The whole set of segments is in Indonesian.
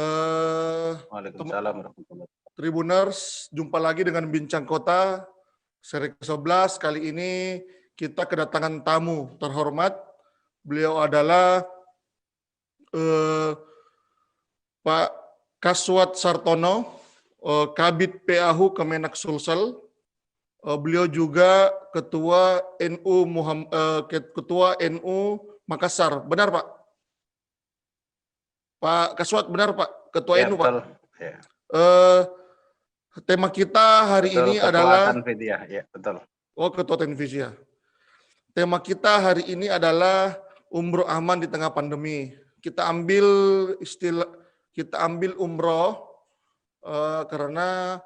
Tem- Waalaikumsalam warahmatullahi wabarakatuh. Tribuners, jumpa lagi dengan Bincang Kota seri ke-11. Kali ini kita kedatangan tamu terhormat. Beliau adalah Pak Kaswat Sartono, Kabid PAHU Kemenak Sulsel. Beliau juga Ketua NU Makassar. Benar, Pak? Pak Kaswat, benar, Pak? Ketua Ya, NU, betul. Pak? Ya. Tema kita hari Betul, ini Ketua adalah Tanfidiyah. Ya, betul. Ketua Tanfidiyah. Tema kita hari ini adalah umroh aman di tengah pandemi. Kita ambil umroh karena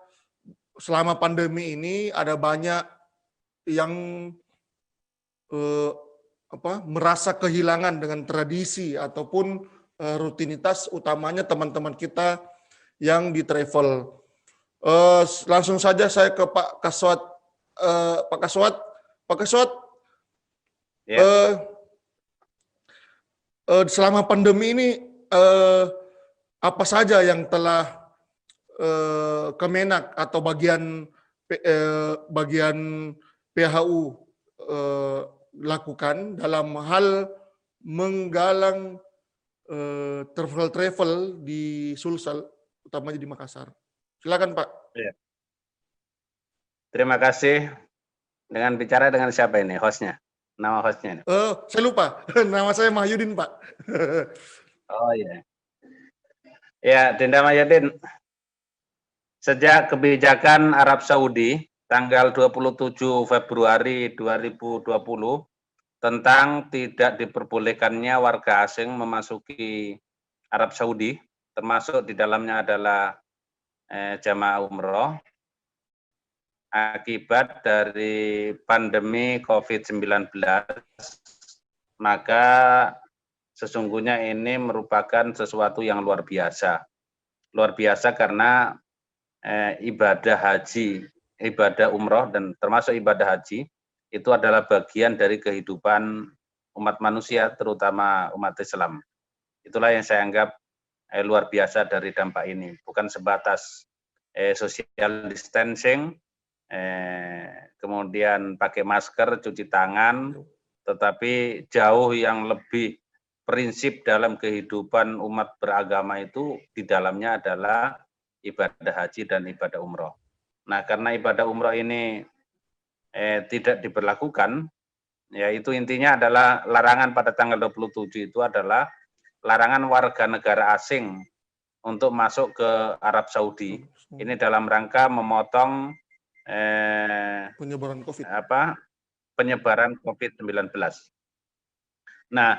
selama pandemi ini ada banyak yang merasa kehilangan dengan tradisi ataupun rutinitas, utamanya teman-teman kita yang di travel. Langsung saja saya ke Pak Kaswat. Pak Kaswat, Ya. Selama pandemi ini apa saja yang telah Kemenak atau bagian PHU lakukan dalam hal menggalang travel di Sulsel, utamanya di Makassar. Silakan, Pak. Ya. Terima kasih. Dengan bicara dengan siapa ini hostnya? Nama hostnya? Saya lupa. Nama saya Mahyudin, Pak. Oh iya. Ya, Dinda Mahyudin. Sejak kebijakan Arab Saudi tanggal 27 Februari 2020 tentang tidak diperbolehkannya warga asing memasuki Arab Saudi, termasuk di dalamnya adalah jamaah umroh, akibat dari pandemi COVID-19, maka sesungguhnya ini merupakan sesuatu yang luar biasa. Luar biasa karena ibadah haji, ibadah umroh, dan termasuk ibadah haji, itu adalah bagian dari kehidupan umat manusia, terutama umat Islam. Itulah yang saya anggap luar biasa dari dampak ini. Bukan sebatas social distancing, kemudian pakai masker, cuci tangan, tetapi jauh yang lebih prinsip dalam kehidupan umat beragama itu di dalamnya adalah ibadah haji dan ibadah umroh. Nah, karena ibadah umroh ini tidak diberlakukan, yaitu intinya adalah larangan pada tanggal 27 itu adalah larangan warga negara asing untuk masuk ke Arab Saudi. Ini dalam rangka memotong penyebaran COVID-19. Nah,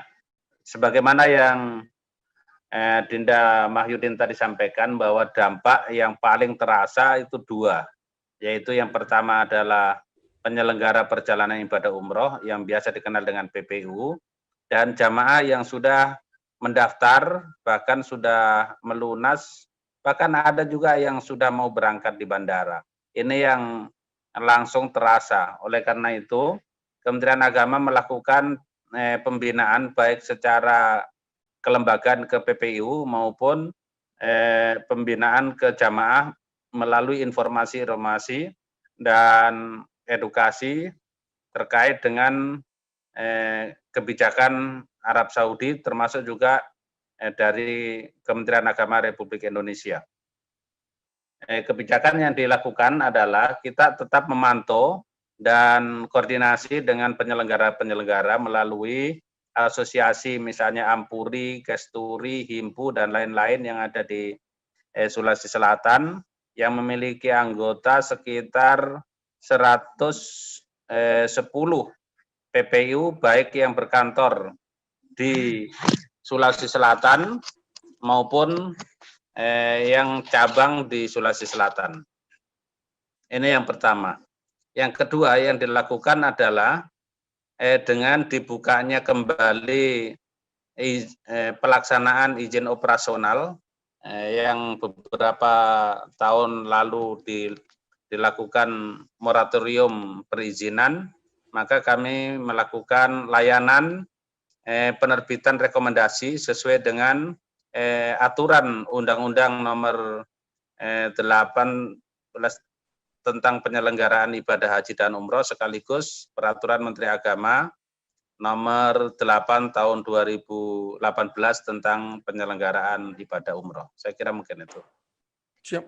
sebagaimana yang Dinda Mahyudin tadi sampaikan bahwa dampak yang paling terasa itu dua, yaitu yang pertama adalah penyelenggara perjalanan ibadah umroh yang biasa dikenal dengan PPU, dan jamaah yang sudah mendaftar, bahkan sudah melunas, bahkan ada juga yang sudah mau berangkat di bandara. Ini yang langsung terasa. Oleh karena itu, Kementerian Agama melakukan pembinaan baik secara kelembagaan ke PPU maupun pembinaan ke jamaah melalui informasi dan edukasi terkait dengan kebijakan Arab Saudi, termasuk juga dari Kementerian Agama Republik Indonesia. Kebijakan yang dilakukan adalah kita tetap memantau dan koordinasi dengan penyelenggara-penyelenggara melalui asosiasi misalnya Ampuri, Kesturi, Himpu, dan lain-lain yang ada di Sulawesi Selatan yang memiliki anggota sekitar 110 PPU baik yang berkantor di Sulawesi Selatan maupun yang cabang di Sulawesi Selatan. Ini yang pertama. Yang kedua yang dilakukan adalah dengan dibukanya kembali pelaksanaan izin operasional yang beberapa tahun lalu dilakukan moratorium perizinan, maka kami melakukan layanan penerbitan rekomendasi sesuai dengan aturan Undang-Undang nomor 18 tentang penyelenggaraan ibadah haji dan umroh sekaligus peraturan Menteri Agama nomor 8 tahun 2018 tentang penyelenggaraan ibadah umroh. Saya kira mungkin itu. Siap.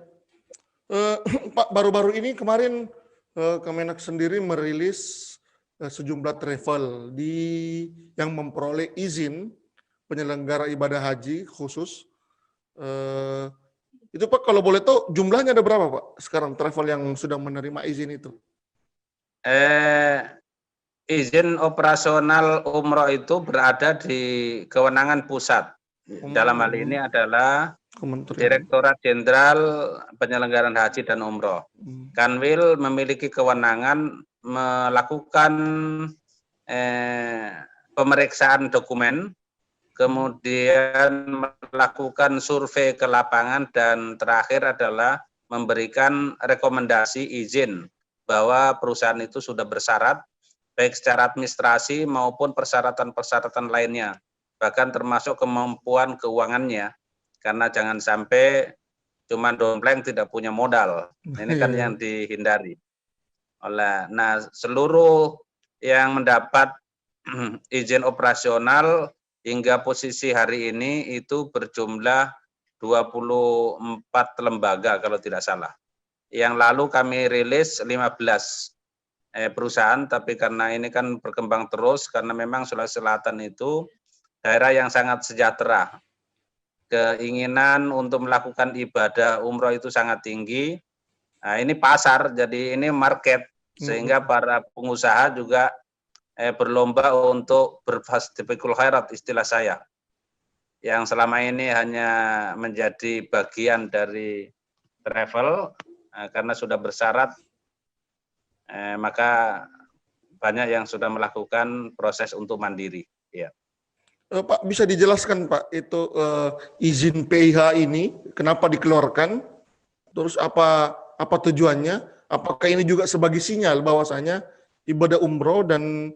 Pak, baru-baru ini kemarin Kemenak sendiri merilis sejumlah travel yang memperoleh izin penyelenggara ibadah haji khusus. Itu Pak, kalau boleh tahu jumlahnya ada berapa Pak sekarang travel yang sudah menerima izin itu? Izin operasional umroh itu berada di kewenangan pusat. Dalam hal ini adalah Direktorat Jenderal Penyelenggaraan Haji dan Umroh. Kanwil memiliki kewenangan melakukan pemeriksaan dokumen, kemudian melakukan survei ke lapangan, dan terakhir adalah memberikan rekomendasi izin bahwa perusahaan itu sudah bersyarat, baik secara administrasi maupun persyaratan-persyaratan lainnya, bahkan termasuk kemampuan keuangannya, karena jangan sampai cuma dompleng tidak punya modal. Ini kan yang dihindari. Nah, seluruh yang mendapat izin operasional hingga posisi hari ini itu berjumlah 24 lembaga kalau tidak salah. Yang lalu kami rilis 15 perusahaan, tapi karena ini kan berkembang terus, karena memang Sulawesi Selatan itu daerah yang sangat sejahtera. Keinginan untuk melakukan ibadah umroh itu sangat tinggi. Nah, ini pasar, jadi ini market, sehingga para pengusaha juga berlomba untuk berfastifikul khairat, istilah saya, yang selama ini hanya menjadi bagian dari travel, karena sudah bersyarat, maka banyak yang sudah melakukan proses untuk mandiri. Ya. Pak, bisa dijelaskan Pak, itu izin PIH ini kenapa dikeluarkan? Terus apa tujuannya? Apakah ini juga sebagai sinyal bahwasanya ibadah umroh dan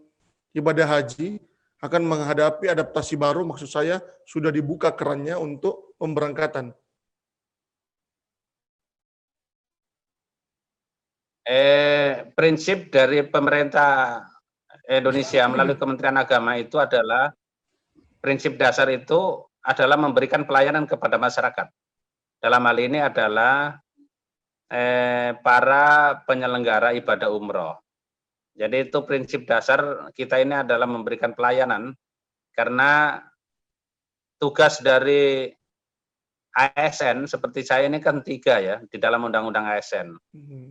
ibadah haji akan menghadapi adaptasi baru, maksud saya sudah dibuka kerannya untuk pemberangkatan? Prinsip dari pemerintah Indonesia melalui Kementerian Agama itu adalah prinsip dasar itu adalah memberikan pelayanan kepada masyarakat. Dalam hal ini adalah para penyelenggara ibadah umroh. Jadi itu prinsip dasar kita ini adalah memberikan pelayanan, karena tugas dari ASN seperti saya ini kan 3 ya di dalam Undang-Undang ASN.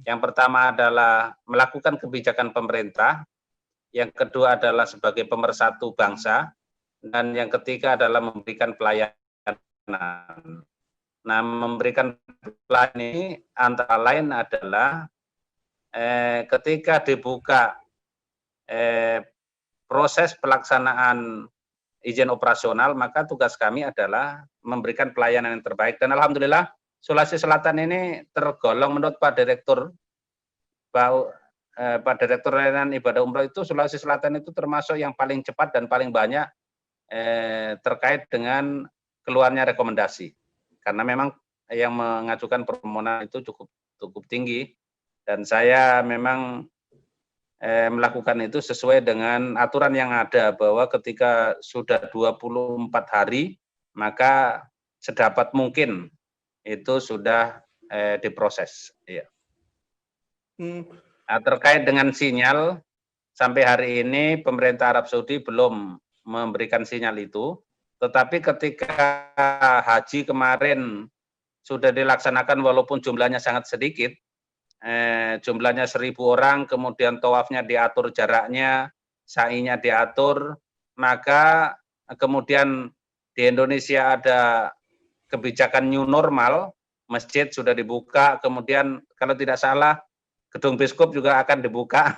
Yang pertama adalah melakukan kebijakan pemerintah, yang kedua adalah sebagai pemersatu bangsa, dan yang ketiga adalah memberikan pelayanan. Nah, memberikan pelayanan ini antara lain adalah ketika dibuka proses pelaksanaan izin operasional, maka tugas kami adalah memberikan pelayanan yang terbaik. Dan alhamdulillah Sulawesi Selatan ini tergolong menurut Pak Direktur Layanan Ibadah Umroh itu, Sulawesi Selatan itu termasuk yang paling cepat dan paling banyak terkait dengan keluarnya rekomendasi. Karena memang yang mengajukan permohonan itu cukup tinggi, dan saya memang melakukan itu sesuai dengan aturan yang ada, bahwa ketika sudah 24 hari, maka sedapat mungkin itu sudah diproses. Ya. Nah, terkait dengan sinyal, sampai hari ini pemerintah Arab Saudi belum memberikan sinyal itu, tetapi ketika haji kemarin sudah dilaksanakan walaupun jumlahnya sangat sedikit, jumlahnya 1.000 orang, kemudian tawafnya diatur jaraknya, sa'inya diatur, maka kemudian di Indonesia ada kebijakan new normal, masjid sudah dibuka, kemudian kalau tidak salah gedung biskup juga akan dibuka.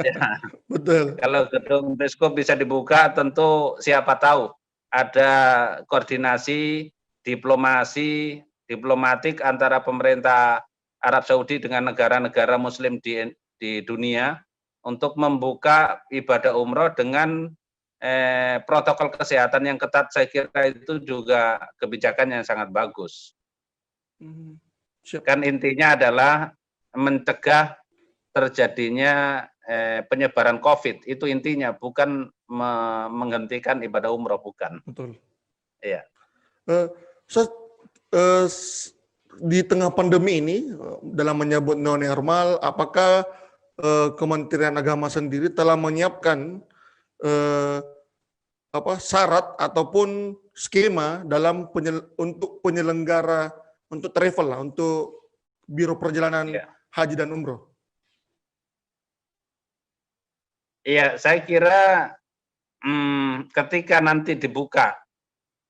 Ya. Betul. Kalau gedung biskup bisa dibuka, tentu siapa tahu ada koordinasi diplomatik antara pemerintah Arab Saudi dengan negara-negara Muslim di dunia untuk membuka ibadah umroh dengan protokol kesehatan yang ketat, saya kira itu juga kebijakan yang sangat bagus. Siap. Kan intinya adalah mencegah terjadinya penyebaran COVID, itu intinya, bukan menghentikan ibadah umroh, bukan. Betul. Iya. Ustaz, di tengah pandemi ini, dalam menyambut new normal, apakah Kementerian Agama sendiri telah menyiapkan syarat ataupun skema dalam untuk penyelenggara, untuk travel lah, untuk biro perjalanan haji dan umroh? Iya, saya kira ketika nanti dibuka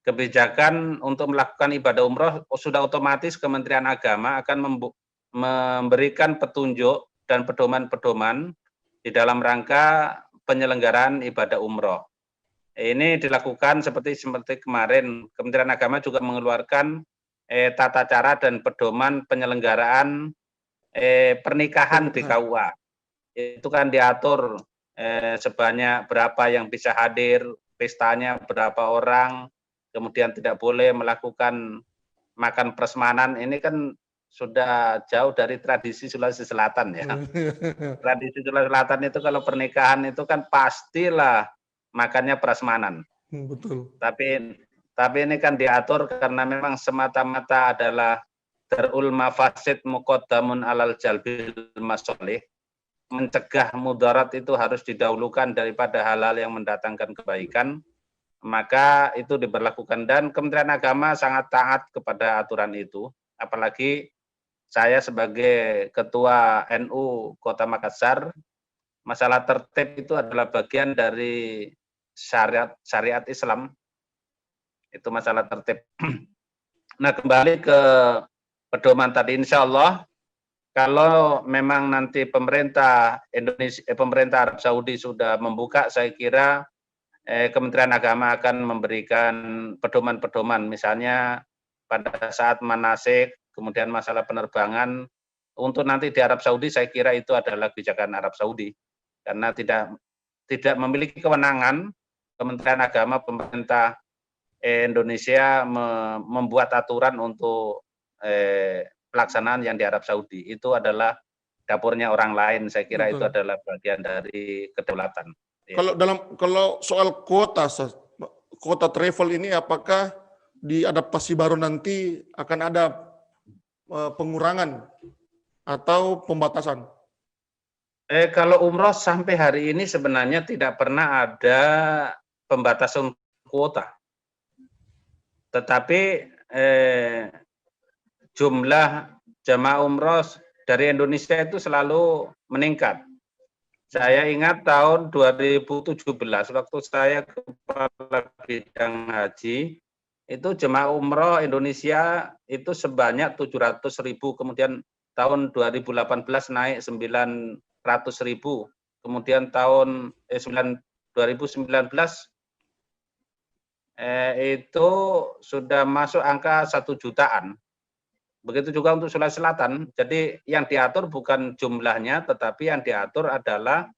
kebijakan untuk melakukan ibadah umroh, sudah otomatis Kementerian Agama akan memberikan petunjuk dan pedoman-pedoman di dalam rangka penyelenggaraan ibadah umroh. Ini dilakukan seperti kemarin, Kementerian Agama juga mengeluarkan tata cara dan pedoman penyelenggaraan pernikahan di KUA. Itu kan diatur sebanyak berapa yang bisa hadir, pestanya berapa orang, kemudian tidak boleh melakukan makan prasmanan. Ini kan sudah jauh dari tradisi Sulawesi Selatan ya. Tradisi Sulawesi Selatan itu kalau pernikahan itu kan pastilah makannya prasmanan. Betul. Tapi ini kan diatur karena memang semata-mata adalah darul mafasid muqaddamun alal jalbil masolih. Mencegah mudarat itu harus didahulukan daripada hal-hal yang mendatangkan kebaikan, maka itu diberlakukan, dan Kementerian Agama sangat taat kepada aturan itu. Apalagi saya sebagai Ketua NU Kota Makassar, masalah tertib itu adalah bagian dari syariat Islam. Itu masalah tertib. Nah, kembali ke pedoman tadi, insya Allah kalau memang nanti pemerintah Arab Saudi sudah membuka, saya kira Kementerian Agama akan memberikan pedoman-pedoman, misalnya pada saat manasik, kemudian masalah penerbangan untuk nanti di Arab Saudi. Saya kira itu adalah kebijakan Arab Saudi, karena tidak memiliki kewenangan Kementerian Agama, pemerintah Indonesia membuat aturan untuk pelaksanaan yang di Arab Saudi. Itu adalah dapurnya orang lain. Saya kira itu adalah bagian dari kedaulatan. Kalau soal kuota travel ini, apakah di adaptasi baru nanti akan ada pengurangan atau pembatasan? Kalau umroh sampai hari ini sebenarnya tidak pernah ada pembatasan kuota. Tetapi jumlah jamaah umroh dari Indonesia itu selalu meningkat. Saya ingat tahun 2017 waktu saya kepala bidang haji, itu jemaah umroh Indonesia itu sebanyak 700.000, kemudian tahun 2018 naik 900.000, kemudian tahun 2019 itu sudah masuk angka 1 jutaan. Begitu juga untuk Sulawesi Selatan. Jadi yang diatur bukan jumlahnya, tetapi yang diatur adalah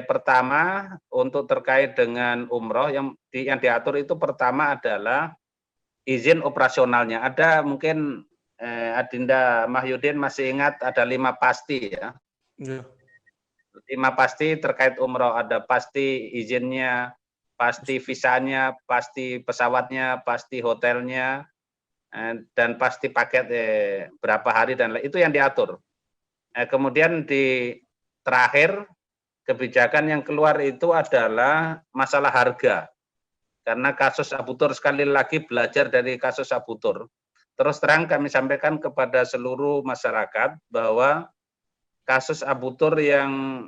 pertama untuk terkait dengan umroh yang diatur itu pertama adalah izin operasionalnya. Ada mungkin Adinda Mahyudin masih ingat ada 5 pasti ya. 5 pasti terkait umroh, ada pasti izinnya, pasti visanya, pasti pesawatnya, pasti hotelnya, dan pasti paket berapa hari, dan itu yang diatur. Kemudian di terakhir kebijakan yang keluar itu adalah masalah harga. Karena kasus Abu Tur, sekali lagi belajar dari kasus Abu Tur. Terus terang kami sampaikan kepada seluruh masyarakat bahwa kasus Abu Tur yang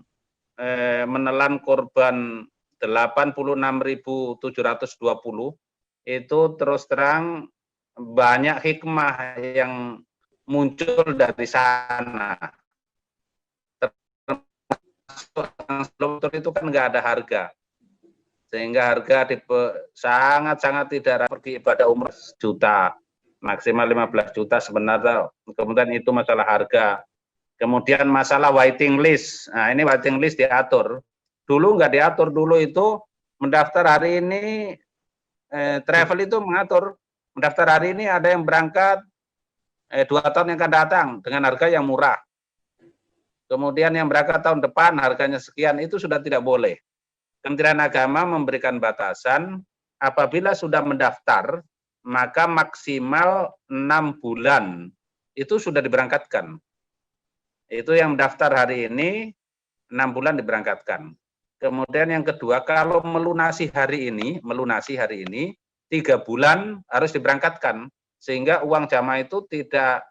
menelan korban 86.720 itu terus terang banyak hikmah yang muncul dari sana. Termasuk itu kan nggak ada harga, sehingga harga sangat-sangat tidak pergi ibadah umroh juta, maksimal 15 juta sebenarnya. Kemudian itu masalah harga. Kemudian masalah waiting list. Nah, ini waiting list diatur. Dulu nggak diatur, dulu itu mendaftar hari ini, travel itu mengatur, mendaftar hari ini ada yang berangkat 2 tahun yang akan datang dengan harga yang murah. Kemudian yang berangkat tahun depan harganya sekian, itu sudah tidak boleh. Kementerian Agama memberikan batasan, apabila sudah mendaftar, maka maksimal 6 bulan itu sudah diberangkatkan. Itu yang mendaftar hari ini, 6 bulan diberangkatkan. Kemudian yang kedua, kalau melunasi hari ini, 3 bulan harus diberangkatkan, sehingga uang jamaah itu tidak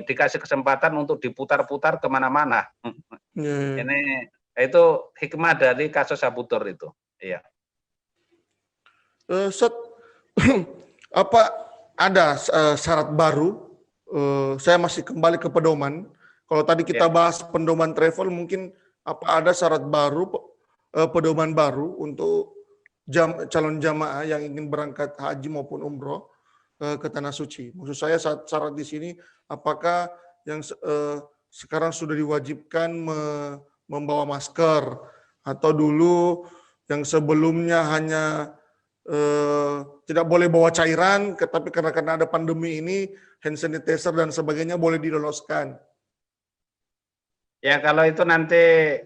dikasih kesempatan untuk diputar-putar kemana-mana. Ini itu hikmah dari kasus Abu Thor itu. Iya. Ustaz, apa ada syarat baru? Saya masih kembali ke pedoman. Kalau tadi kita bahas pedoman travel, mungkin apa ada syarat baru, pedoman baru untuk calon jamaah yang ingin berangkat haji maupun umroh ke tanah suci? Maksud saya syarat di sini, apakah yang sekarang sudah diwajibkan membawa masker, atau dulu yang sebelumnya hanya tidak boleh bawa cairan, tapi karena ada pandemi ini hand sanitizer dan sebagainya boleh diloloskan? Ya kalau itu nanti,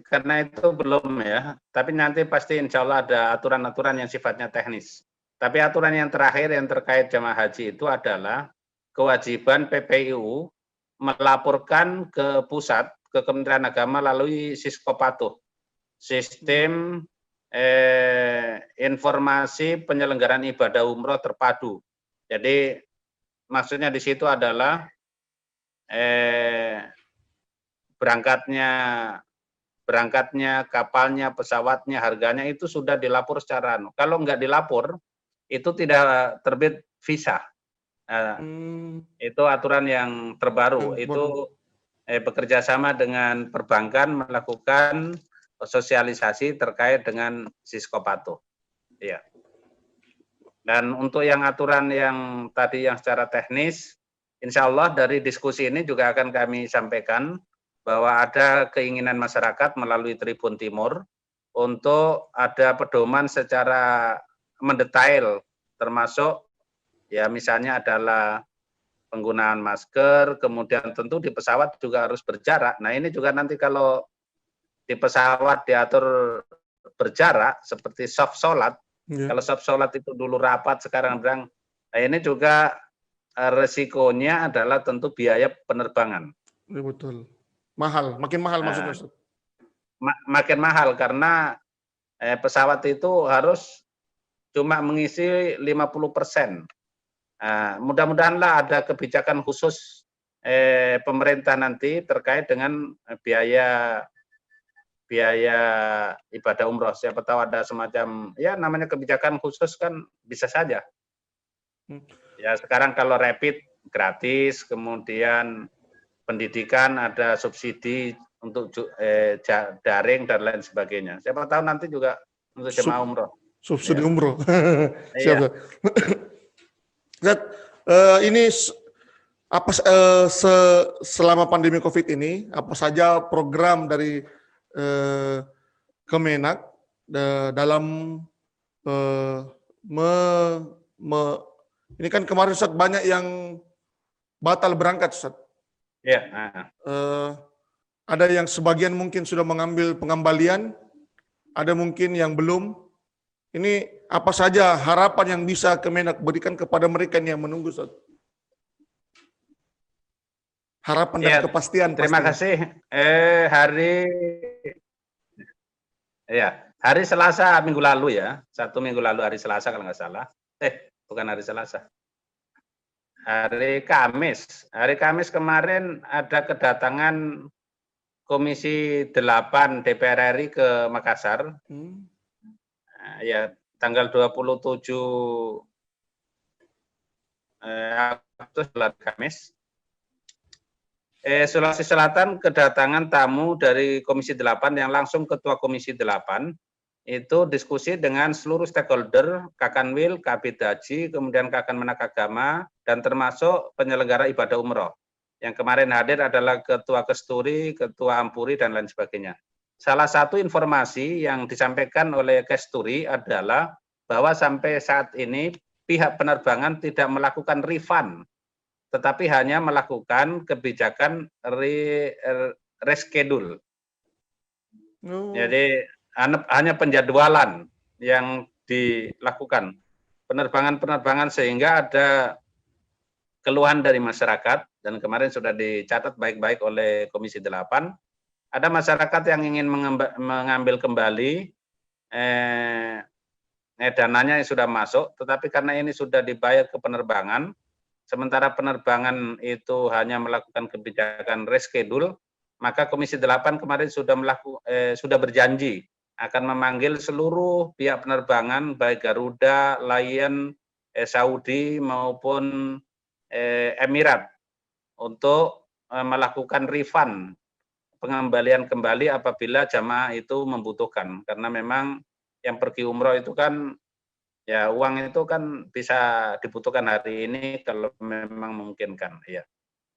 karena itu belum ya, tapi nanti pasti insya Allah ada aturan-aturan yang sifatnya teknis. Tapi aturan yang terakhir yang terkait jamaah haji itu adalah kewajiban PPIU melaporkan ke pusat, ke Kementerian Agama melalui Siskopatuh, Sistem Informasi Penyelenggaraan Ibadah Umroh Terpadu. Jadi maksudnya di situ adalah berangkatnya, kapalnya, pesawatnya, harganya itu sudah dilapor secara kalau nggak dilapor, itu tidak terbit visa. Itu aturan yang terbaru. Itu bekerja sama dengan perbankan melakukan sosialisasi terkait dengan Siskopatuh. Iya. Dan untuk yang aturan yang tadi yang secara teknis, insya Allah dari diskusi ini juga akan kami sampaikan bahwa ada keinginan masyarakat melalui Tribun Timur untuk ada pedoman secara mendetail, termasuk ya misalnya adalah penggunaan masker, kemudian tentu di pesawat juga harus berjarak. Nah ini juga nanti kalau di pesawat diatur berjarak seperti soft sholat, kalau soft sholat itu dulu rapat, sekarang berang, nah ini juga resikonya adalah tentu biaya penerbangan. Betul. Mahal, makin mahal maksudnya, Ustaz. Makin mahal karena pesawat itu harus cuma mengisi 50%. Mudah-mudahanlah ada kebijakan khusus pemerintah nanti terkait dengan biaya ibadah umroh. Siapa tahu ada semacam, ya namanya kebijakan khusus kan bisa saja. Ya sekarang kalau rapid gratis, kemudian pendidikan ada subsidi untuk daring dan lain sebagainya. Siapa tahu nanti juga untuk jemaah umroh. Subsidi umroh. Siap. Zat, ini apa selama pandemi COVID ini, apa saja program dari Kemenak dalam ini kan kemarin Ustaz banyak yang batal berangkat, Ustaz. Ya. Ada yang sebagian mungkin sudah mengambil pengembalian, ada mungkin yang belum. Ini apa saja harapan yang bisa Kemenak berikan kepada mereka yang menunggu, Ustaz? Harapan dan kepastian. Terima kasih. Hari Selasa minggu lalu ya, 1 minggu lalu hari Selasa kalau nggak salah. Bukan hari Selasa. Hari Kamis kemarin ada kedatangan Komisi 8 DPR RI ke Makassar. Ya, tanggal 27 Agustus Kamis. Sulawesi Selatan kedatangan tamu dari Komisi 8 yang langsung Ketua Komisi 8 itu diskusi dengan seluruh stakeholder, Kakanwil, Kabid Haji, kemudian Kakanmenak Agama, dan termasuk penyelenggara ibadah umroh. Yang kemarin hadir adalah Ketua Kesturi, Ketua Ampuri, dan lain sebagainya. salah satu informasi yang disampaikan oleh Kesturi adalah bahwa sampai saat ini pihak penerbangan tidak melakukan refund, tetapi hanya melakukan kebijakan reschedule. Oh. Jadi hanya penjadwalan yang dilakukan penerbangan-penerbangan, sehingga ada keluhan dari masyarakat, dan kemarin sudah dicatat baik-baik oleh Komisi 8. Ada masyarakat yang ingin mengambil kembali dananya yang sudah masuk, tetapi karena ini sudah dibayar ke penerbangan, sementara penerbangan itu hanya melakukan kebijakan reschedule, maka Komisi 8 kemarin sudah berjanji akan memanggil seluruh pihak penerbangan, baik Garuda, Lion, Saudi maupun Emirat, untuk melakukan refund, pengembalian kembali apabila jamaah itu membutuhkan, karena memang yang pergi umroh itu kan ya uang itu kan bisa dibutuhkan hari ini kalau memang memungkinkan, ya.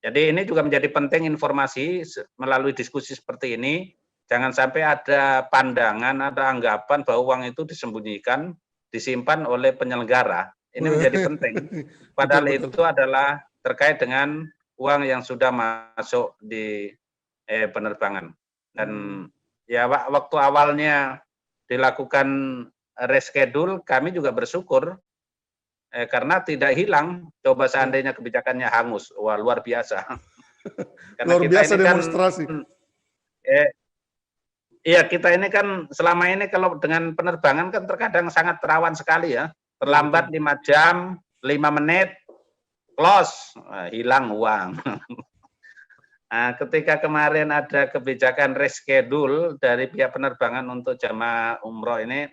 Jadi ini juga menjadi penting informasi melalui diskusi seperti ini. Jangan sampai ada pandangan, ada anggapan bahwa uang itu disembunyikan, disimpan oleh penyelenggara. Ini menjadi penting. Padahal Betul. itu adalah terkait dengan uang yang sudah masuk di penerbangan. Dan ya waktu awalnya dilakukan reschedule, kami juga bersyukur karena tidak hilang. Coba seandainya kebijakannya hangus, wah luar biasa. Karena Luar kita biasa ini demonstrasi. Iya, kita ini kan selama ini kalau dengan penerbangan kan terkadang sangat rawan sekali ya. Terlambat 5 jam, 5 menit, close, hilang uang. Nah, ketika kemarin ada kebijakan reschedule dari pihak penerbangan untuk jamaah umroh ini,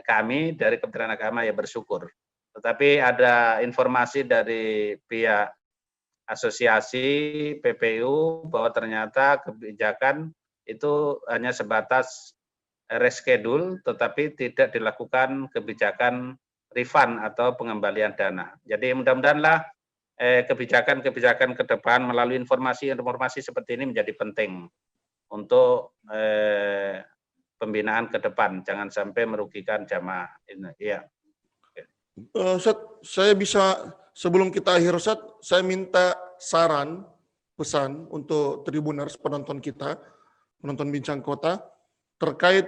kami dari Kementerian Agama ya bersyukur. Tetapi ada informasi dari pihak asosiasi PPU bahwa ternyata kebijakan itu hanya sebatas reschedule, tetapi tidak dilakukan kebijakan refund atau pengembalian dana. Jadi mudah-mudahanlah kebijakan-kebijakan ke depan melalui informasi-informasi seperti ini menjadi penting untuk pembinaan ke depan, jangan sampai merugikan jamaah. Ya. Ustaz, saya bisa sebelum kita akhir Ustaz, saya minta saran, pesan untuk Tribuners penonton kita, penonton Bincang Kota, terkait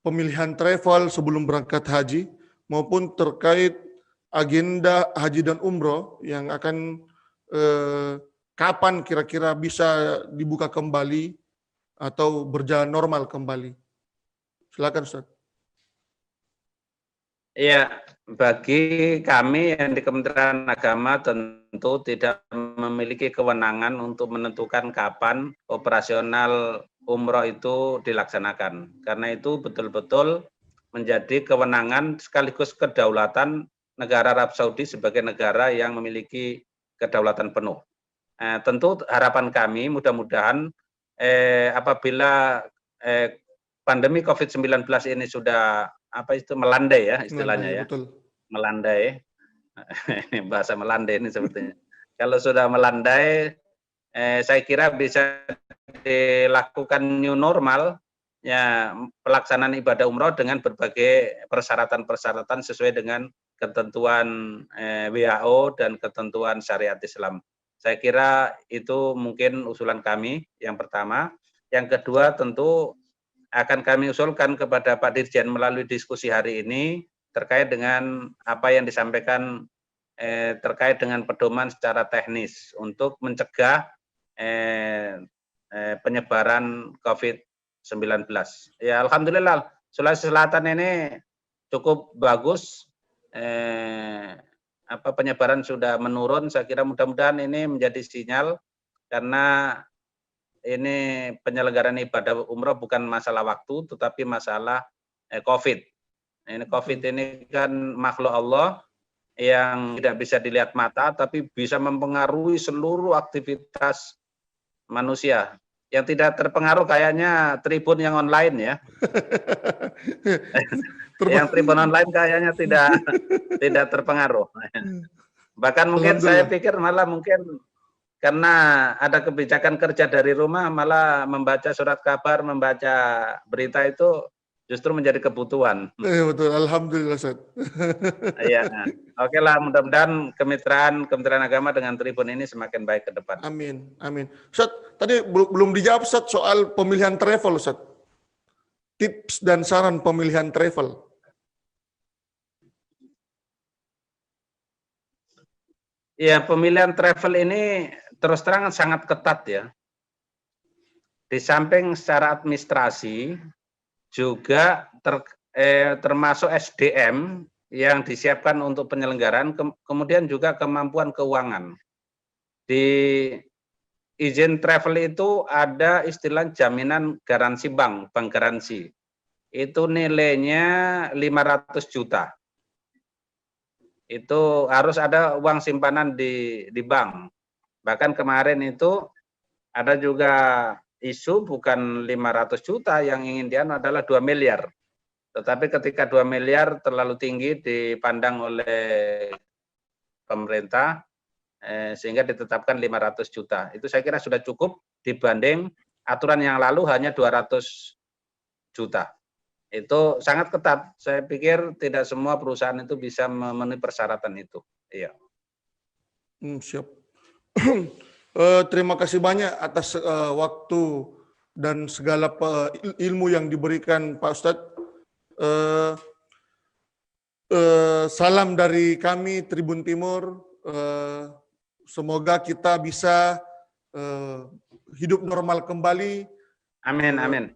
pemilihan travel sebelum berangkat haji, maupun terkait agenda haji dan umroh yang akan kapan kira-kira bisa dibuka kembali atau berjalan normal kembali. Silakan Ustaz. Iya, bagi kami yang di Kementerian Agama tentu tidak memiliki kewenangan untuk menentukan kapan operasional umroh itu dilaksanakan. Karena itu betul-betul menjadi kewenangan sekaligus kedaulatan negara Arab Saudi sebagai negara yang memiliki kedaulatan penuh. Tentu harapan kami mudah-mudahan apabila pandemi COVID-19 ini sudah melandai ya istilahnya, ya. Betul. Melandai. Ini bahasa melandai ini sebetulnya. Kalau sudah melandai, saya kira bisa dilakukan new normal, ya, pelaksanaan ibadah umroh dengan berbagai persyaratan-persyaratan sesuai dengan ketentuan WHO dan ketentuan syariat Islam. Saya kira itu mungkin usulan kami yang pertama. Yang kedua tentu akan kami usulkan kepada Pak Dirjen melalui diskusi hari ini terkait dengan apa yang disampaikan terkait dengan pedoman secara teknis untuk mencegah penyebaran COVID-19. Ya, alhamdulillah Sulawesi Selatan ini cukup bagus, penyebaran sudah menurun. Saya kira mudah-mudahan ini menjadi sinyal, karena ini penyelenggaraan ibadah umroh bukan masalah waktu, tetapi masalah COVID. Ini COVID ini kan makhluk Allah yang tidak bisa dilihat mata, tapi bisa mempengaruhi seluruh aktivitas manusia. Yang tidak terpengaruh kayaknya Tribun yang online ya. Yang Tribun online kayaknya tidak terpengaruh. Bahkan mungkin saya pikir malah mungkin karena ada kebijakan kerja dari rumah, malah membaca surat kabar, membaca berita itu justru menjadi kebutuhan. Betul, alhamdulillah Ustaz. Iya. Oke lah, mudah-mudahan kemitraan Kementerian Agama dengan Tribun ini semakin baik ke depan. Amin, amin. Ustaz, tadi belum dijawab Ustaz soal pemilihan travel Ustaz. Tips dan saran pemilihan travel. Ya, pemilihan travel ini terus terang sangat ketat ya. Di samping secara administrasi, juga termasuk SDM yang disiapkan untuk penyelenggaraan, kemudian juga kemampuan keuangan. Di izin travel itu ada istilah jaminan garansi bank garansi. Itu nilainya 500 juta. Itu harus ada uang simpanan di bank. Bahkan kemarin itu ada juga isu bukan 500 juta yang ingin dianu adalah 2 miliar. Tetapi ketika 2 miliar terlalu tinggi dipandang oleh pemerintah, sehingga ditetapkan 500 juta. Itu saya kira sudah cukup dibanding aturan yang lalu hanya 200 juta. Itu sangat ketat. Saya pikir tidak semua perusahaan itu bisa memenuhi persyaratan itu. Iya. Siap. Terima kasih banyak atas waktu dan segala ilmu yang diberikan Pak Ustadz. Salam dari kami Tribun Timur. Semoga kita bisa hidup normal kembali. Amin, amin.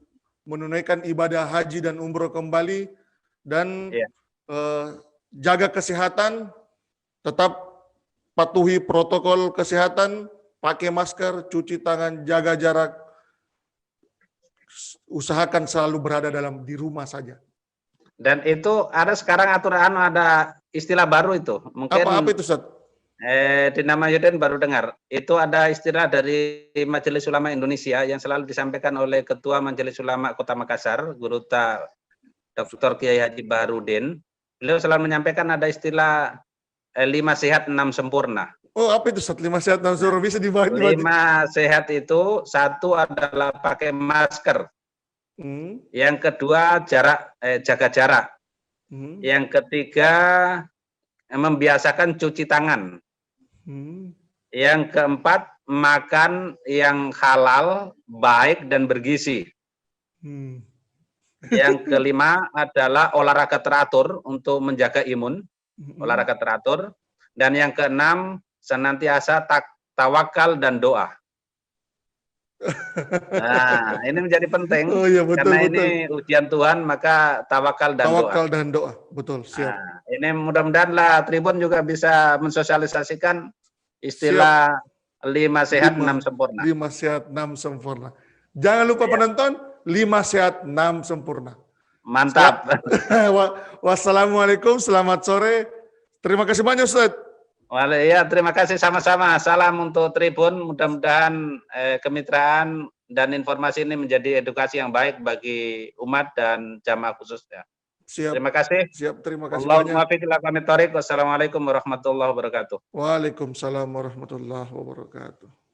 Menunaikan ibadah haji dan umroh kembali. Dan Iya. Jaga kesehatan, tetap patuhi protokol kesehatan, pakai masker, cuci tangan, jaga jarak, usahakan selalu berada di rumah saja. Dan itu ada sekarang aturan, ada istilah baru itu. Mungkin apa itu, Ustaz? Dina Mahyudin baru dengar. Itu ada istilah dari Majelis Ulama Indonesia yang selalu disampaikan oleh Ketua Majelis Ulama Kota Makassar, Guru Dr. Kiai Haji Baharudin. Beliau selalu menyampaikan ada istilah 5 sehat 6 sempurna. Oh, apa itu Ustaz? 5 sehat 6 sempurna, bisa dibahas. 5 sehat itu, satu adalah pakai masker. Yang kedua jaga jarak. Yang ketiga membiasakan cuci tangan. Yang keempat makan yang halal, baik dan bergizi. Yang kelima adalah olahraga teratur untuk menjaga imun, olahraga teratur. Dan yang keenam senantiasa tawakal dan doa. Nah, ini menjadi penting. Oh, iya, betul, karena betul. Ini ujian Tuhan, maka tawakal dan doa. Tawakal dan doa, betul, siap. Nah, ini mudah-mudahan lah Tribun juga bisa mensosialisasikan istilah 5 sehat 6 sempurna. 5 sehat 6 sempurna. Jangan lupa penonton, 5 sehat 6 sempurna. Mantap. Wassalamualaikum, selamat sore. Terima kasih banyak Ustaz. Ya, terima kasih sama-sama. Salam untuk Tribun. Mudah-mudahan kemitraan dan informasi ini menjadi edukasi yang baik bagi umat dan jamaah khususnya. Siap. Terima kasih. Siap, terima kasih Allahumma banyak. fiqh. Wassalamualaikum warahmatullahi wabarakatuh. Waalaikumsalam warahmatullahi wabarakatuh.